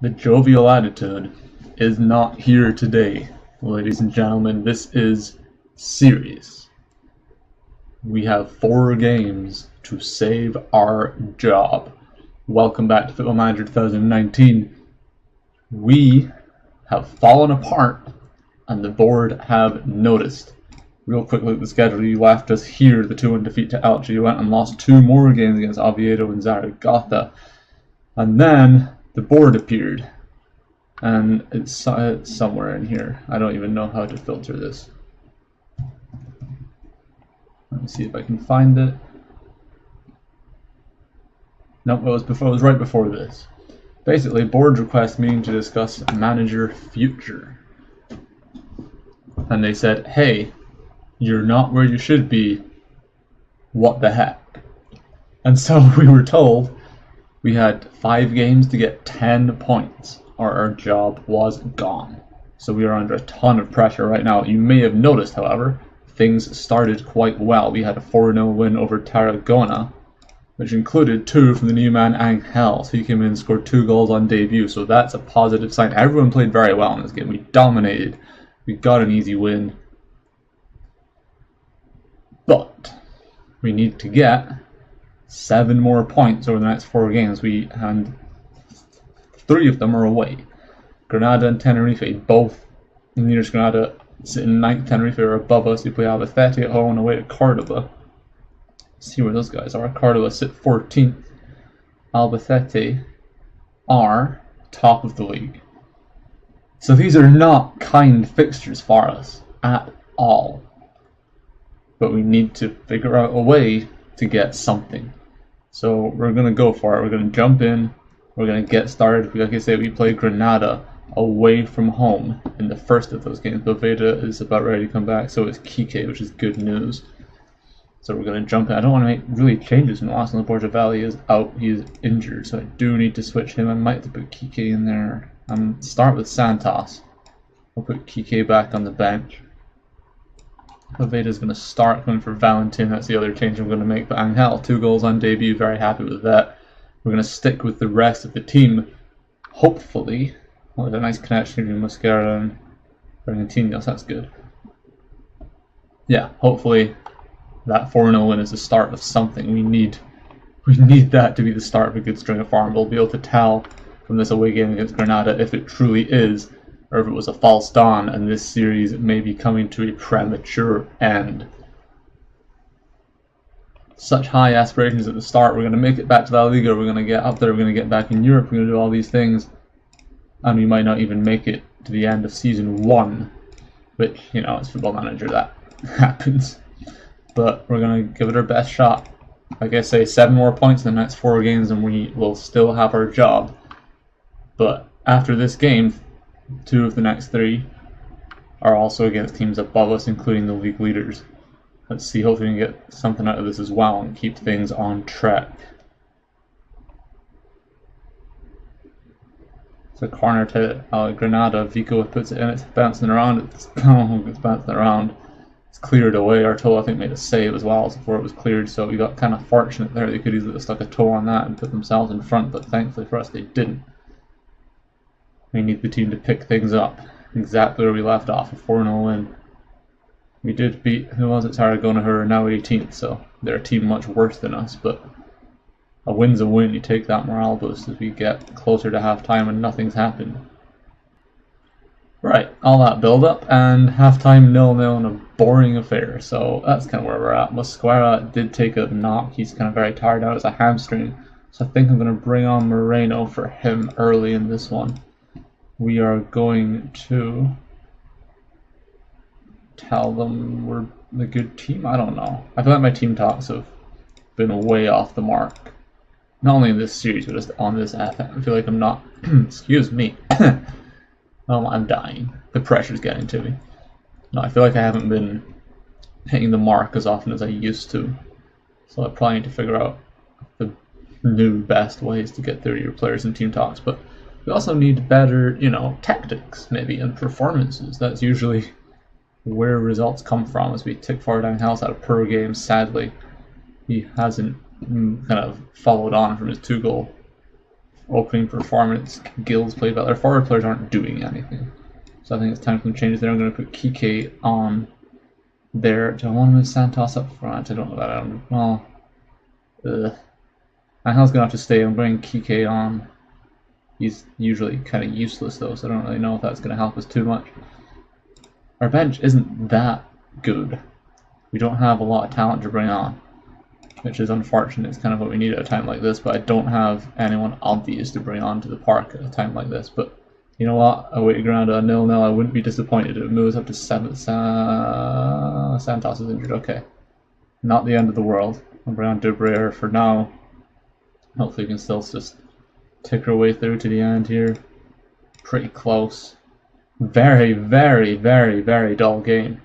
The jovial attitude is not here today, ladies and gentlemen. This is serious. We have 4 games to save our job. Welcome back to Football Manager 2019. We have fallen apart and the board have noticed. Real quick look at the schedule. You left us here, the 2-1 defeat to Elche. You went and lost 2 more games against Oviedo and Zaragoza. And then the board appeared, and it's somewhere in here. I don't even know how to filter this. Let me see if I can find it. Nope, it was right before this. Basically, board request meeting to discuss manager future. And they said, hey, you're not where you should be. What the heck? And so we were told we had 5 games to get 10 points, or our job was gone. So we are under a ton of pressure right now. You may have noticed, however, things started quite well. We had a 4-0 win over Tarragona, which included 2 from the new man Angel. So he came in and scored 2 goals on debut, so that's a positive sign. Everyone played very well in this game. We dominated. We got an easy win. But we need to get 7 more points over the next 4 games. And 3 of them are away. Granada and Tenerife, both nearest Granada, sit in 9th. Tenerife are above us. We play Albacete at home and away to Cordoba. Let's see where those guys are. Cordoba sit 14th. Albacete are top of the league. So these are not kind fixtures for us at all. But we need to figure out a way to get something. So we're going to go for it. We're going to jump in. We're going to get started. Like I say, we play Granada away from home in the first of those games. Boveda is about ready to come back. So is Kike, which is good news. So we're going to jump in. I don't want to make really changes in the last one. Borja Valley is out. He is injured. So I do need to switch him. I might have to put Kike in there. Start with Santos. I'll put Kike back on the bench. Boveda is going to start going for Valentin. That's the other change I'm going to make. But Angel, 2 goals on debut. Very happy with that. We're going to stick with the rest of the team. Hopefully. Oh, there's a nice connection between Mosquera and Bragantino. That's good. Yeah, hopefully that 4-0 win is the start of something. We need that to be the start of a good string of form. We'll be able to tell from this away game against Granada if it truly is, or if it was a false dawn, and this series may be coming to a premature end. Such high aspirations at the start. We're going to make it back to La Liga. We're going to get up there. We're going to get back in Europe. We're going to do all these things. And we might not even make it to the end of season 1. Which, you know, it's Football Manager. That happens. But we're going to give it our best shot. Like I say, 7 more points in the next 4 games and we will still have our job. But after this game, 2 of the next 3 are also against teams above us, including the league leaders. Let's see, hopefully we can get something out of this as well and keep things on track. It's a corner to Granada. Vico puts it in, it's bouncing around. It's bouncing around. It's cleared away. Artola, I think, made a save as well before it was cleared, so we got kind of fortunate there. They could easily have stuck a toe on that and put themselves in front, but thankfully for us they didn't. We need the team to pick things up exactly where we left off, a 4-0 win. We did beat, who was it, Tarragona, who are now 18th, so they're a team much worse than us, but a win's a win. You take that morale boost as we get closer to half-time and nothing's happened. Right, all that build-up, and half-time 0-0 in a boring affair, so that's kind of where we're at. Mosquera did take a knock. He's kind of very tired out. It's a hamstring, so I think I'm going to bring on Moreno for him early in this one. We are going to tell them we're a good team. I don't know. I feel like my team talks have been way off the mark. Not only in this series, but just on this FM. I feel like I'm not... excuse me. I'm dying. The pressure's getting to me. No, I feel like I haven't been hitting the mark as often as I used to. So I probably need to figure out the new best ways to get through your players and team talks. But we also need better, tactics, maybe, and performances. That's usually where results come from, as we tick forward down house out of per game. Sadly, he hasn't kind of followed on from his 2-goal opening performance. Gil's played well. Their forward players aren't doing anything. So I think it's time for some changes there. I'm going to put Kike on there. Do I want to move Santos up front? I don't know that. Well, Angel's going to have to stay. I'm bringing Kike on. He's usually kind of useless though, so I don't really know if that's going to help us too much. Our bench isn't that good. We don't have a lot of talent to bring on, which is unfortunate. It's kind of what we need at a time like this, but I don't have anyone obvious to bring on to the park at a time like this. But you know what? Away to Granada, 0-0. I wouldn't be disappointed if it moves up to 7. Santos is injured. Okay. Not the end of the world. I'll bring on Dubrayer for now. Hopefully we can still just tick our way through to the end here. Pretty close. Very, very, very, very dull game.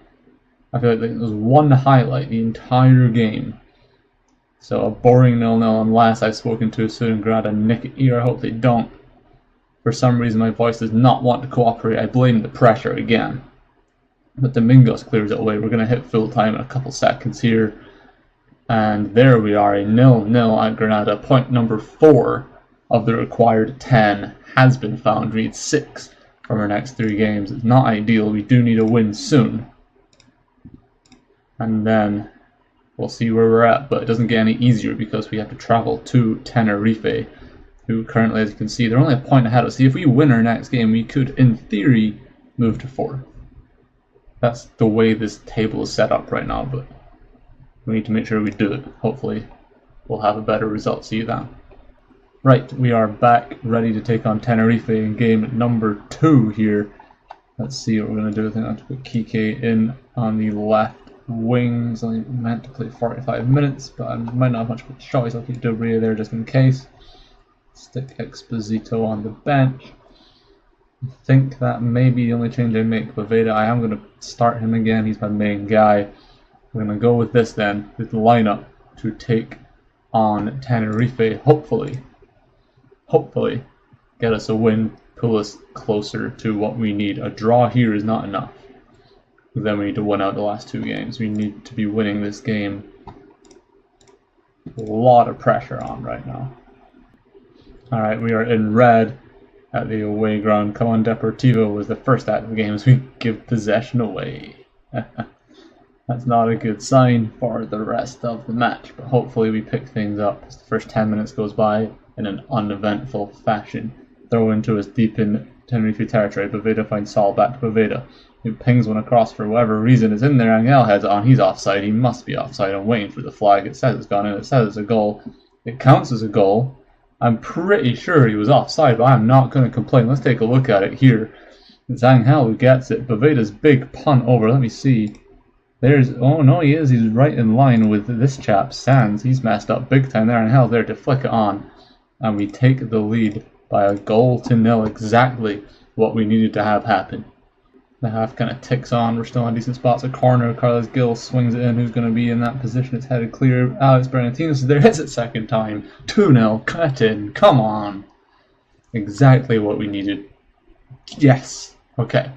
I feel like there was one highlight the entire game. So a boring 0-0 unless I've spoken to a student grad and nick it ear. I hope they don't. For some reason my voice does not want to cooperate. I blame the pressure again. But Domingos clears it away. We're going to hit full time in a couple seconds here. And there we are, a 0-0 at Granada. Point number 4 of the required 10 has been found. We need 6 from our next 3 games. It's not ideal. We do need a win soon. And then we'll see where we're at. But it doesn't get any easier because we have to travel to Tenerife, who currently, as you can see, they're only a point ahead of us. See, if we win our next game, we could, in theory, move to 4. That's the way this table is set up right now, but we need to make sure we do it. Hopefully, we'll have a better result. See you then. Right, we are back, ready to take on Tenerife in game number 2 here. Let's see what we're going to do. I think I have to put Kike in on the left wing. He's only meant to play 45 minutes, but I might not have much of a choice. I'll keep Dubrayer there just in case. Stick Exposito on the bench. I think that may be the only change I make. Poveda, I am going to start him again. He's my main guy. We're going to go with this then, with the lineup to take on Tenerife. Hopefully, get us a win, pull us closer to what we need. A draw here is not enough. Then we need to win out the last 2 games. We need to be winning this game. A lot of pressure on right now. Alright, we are in red at the away ground. Come on, Deportivo was the first act of the game as we give possession away. That's not a good sign for the rest of the match, but hopefully we pick things up as the first 10 minutes goes by in an uneventful fashion. Throw into us deep in Tenerife territory. Poveda finds Saul back to Poveda. He pings one across for whatever reason is in there. Angel heads on. He's offside. He must be offside. I'm waiting for the flag. It says it's gone in. It says it's a goal. It counts as a goal. I'm pretty sure he was offside, but I'm not going to complain. Let's take a look at it here. It's Angel who gets it. Poveda's big punt over. Let me see. There's, oh no, he is. He's right in line with this chap, Sands. He's messed up big time there. Angel's there to flick it on. And we take the lead by 1-0. Exactly what we needed to have happen. The half kind of ticks on. We're still on decent spots. A corner. Carlos Gil swings it in. Who's going to be in that position? It's headed clear. Alex Bernatinos is there. Hits it second time. 2-0. Cut in. Come on. Exactly what we needed. Yes. Okay.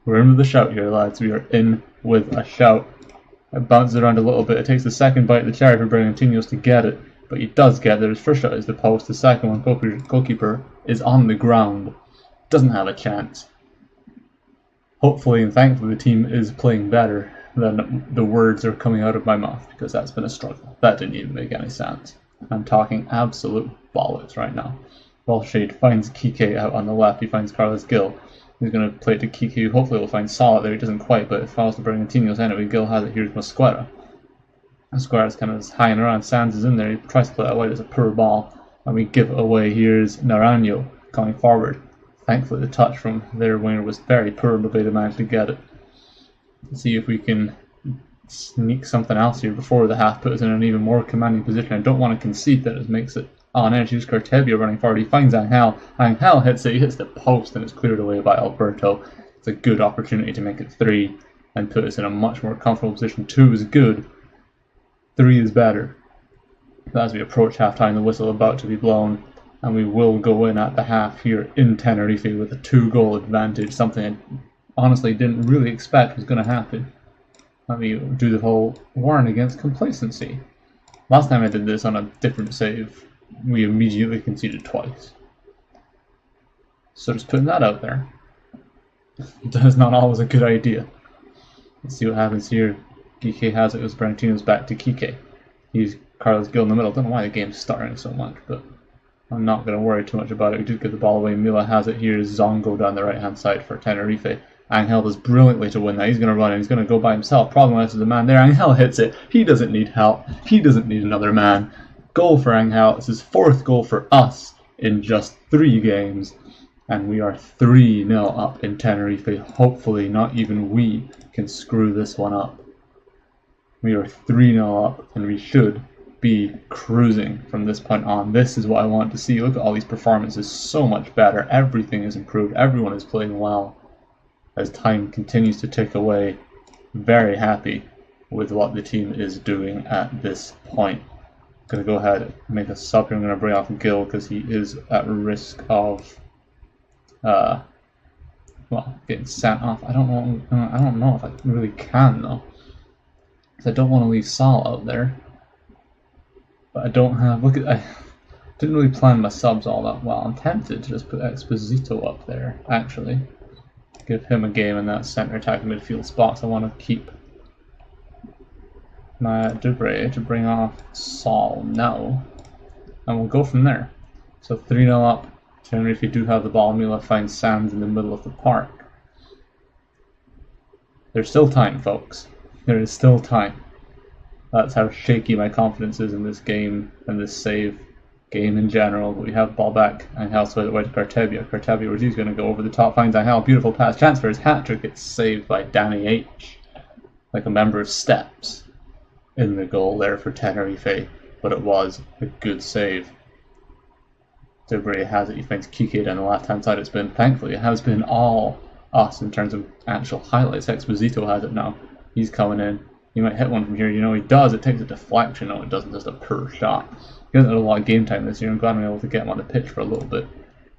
We're in with a shout here, lads. We are in with a shout. It bounces around a little bit. It takes the second bite of the cherry for Bernatinos to get it. But he does get it. His first shot is the post. The second one, goalkeeper is on the ground. Doesn't have a chance. Hopefully and thankfully the team is playing better than the words are coming out of my mouth, because that's been a struggle. That didn't even make any sense. I'm talking absolute bollocks right now. Walshade finds Kike out on the left. He finds Carlos Gil. He's going to play it to Kike, who hopefully will find Solid there. He doesn't quite, but it falls to Bernatinos anyway. Gil has it. Here's Mosquera. Mosquera's kind of hanging around. Sands is in there. He tries to play that away. There's a poor ball. And we give it away. Here's Naranjo coming forward. Thankfully, the touch from their winger was very poor, but they managed to get it. Let's see if we can sneak something else here before the half, put us in an even more commanding position. I don't want to concede that it makes it on edge. Here's Cartevia running forward. He finds Angel. Angel hits it. He hits the post, and it's cleared away by Alberto. It's a good opportunity to make it 3 and put us in a much more comfortable position. 2 is good. 3 is better. But as we approach halftime, the whistle about to be blown. And we will go in at the half here in Tenerife with a 2-goal advantage, something I honestly didn't really expect was going to happen. Let me do the whole warn against complacency. Last time I did this on a different save, we immediately conceded twice. So just putting that out there. That is not always a good idea. Let's see what happens here. Kike has it as Bragantino's back to Kike. He's Carlos Gil in the middle. Don't know why the game's starting so much, but I'm not going to worry too much about it. We did get the ball away. Mila has it here. Zongo down the right hand side for Tenerife. Angel does brilliantly to win that. He's going to run and he's going to go by himself. Problem is the man there. Angel hits it. He doesn't need help. He doesn't need another man. Goal for Angel. It's his 4th goal for us in just 3 games. And we are 3-0 up in Tenerife. Hopefully not even we can screw this one up. We are 3-0 up and we should be cruising from this point on. This is what I want to see. Look at all these performances. So much better. Everything is improved. Everyone is playing well. As time continues to tick away, very happy with what the team is doing at this point. I'm going to go ahead and make a sub here. I'm going to bring off Gil because he is at risk of getting sent off. I don't know if I really can though. I don't want to leave Sal out there. But I don't have, I didn't really plan my subs all that well. I'm tempted to just put Exposito up there, actually. Give him a game in that centre attacking midfield spot. So I want to keep my Dubre to bring off Saul now. And we'll go from there. So 3-0 up. Tenerife do have the ball. Mila finds Sands in the middle of the park. There's still time, folks. There is still time. That's how shaky my confidence is in this game and this save game in general. But we have ball back. Angel spread it away to Cartebia. Cartebia, where he's going to go over the top, finds Angel. Beautiful pass. Chance for his hat trick. It's saved by Danny H. Like a member of Steps in the goal there for Tenerife. But it was a good save. Dubre has it. He finds Kike down the left hand side. Thankfully, it has been all us in terms of actual highlights. Exposito has it now. He's coming in. He might hit one from here. You know, he does. It takes a deflection. No, it doesn't. Just a pure shot. He hasn't had a lot of game time this year. I'm glad I'm able to get him on the pitch for a little bit.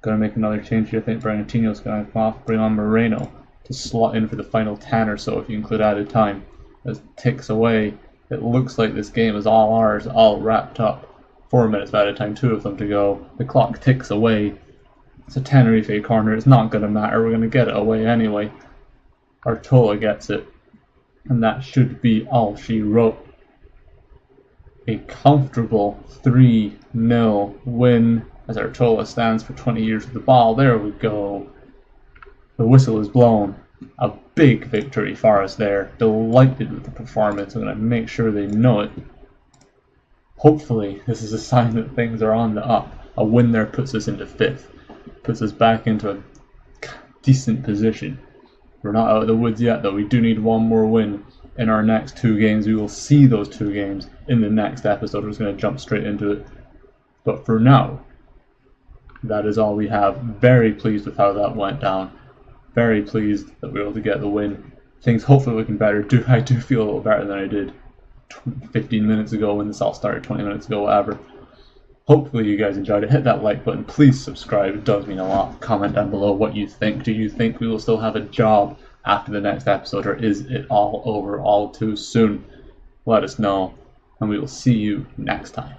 Going to make another change here. I think Bragantino's going to come off, bring on Moreno to slot in for the final 10 or so if you include added time. As it ticks away, it looks like this game is all ours, all wrapped up. 4 minutes of added time, 2 of them to go. The clock ticks away. It's a Tenerife corner. It's not going to matter. We're going to get it away anyway. Artola gets it. And that should be all she wrote. A comfortable 3-0 win as Artola stands for 20 years with the ball. There we go. The whistle is blown. A big victory for us there. Delighted with the performance. I'm going to make sure they know it. Hopefully this is a sign that things are on the up. A win there puts us into 5th. Puts us back into a decent position. We're not out of the woods yet, though. We do need one more win in our next 2 games. We will see those 2 games in the next episode. We're just going to jump straight into it. But for now, that is all we have. Very pleased with how that went down. Very pleased that we were able to get the win. Things hopefully looking better. I do feel a little better than I did 15 minutes ago when this all started, 20 minutes ago, whatever. Hopefully you guys enjoyed it. Hit that like button. Please subscribe. It does mean a lot. Comment down below what you think. Do you think we will still have a job after the next episode, or is it all over all too soon? Let us know, and we will see you next time.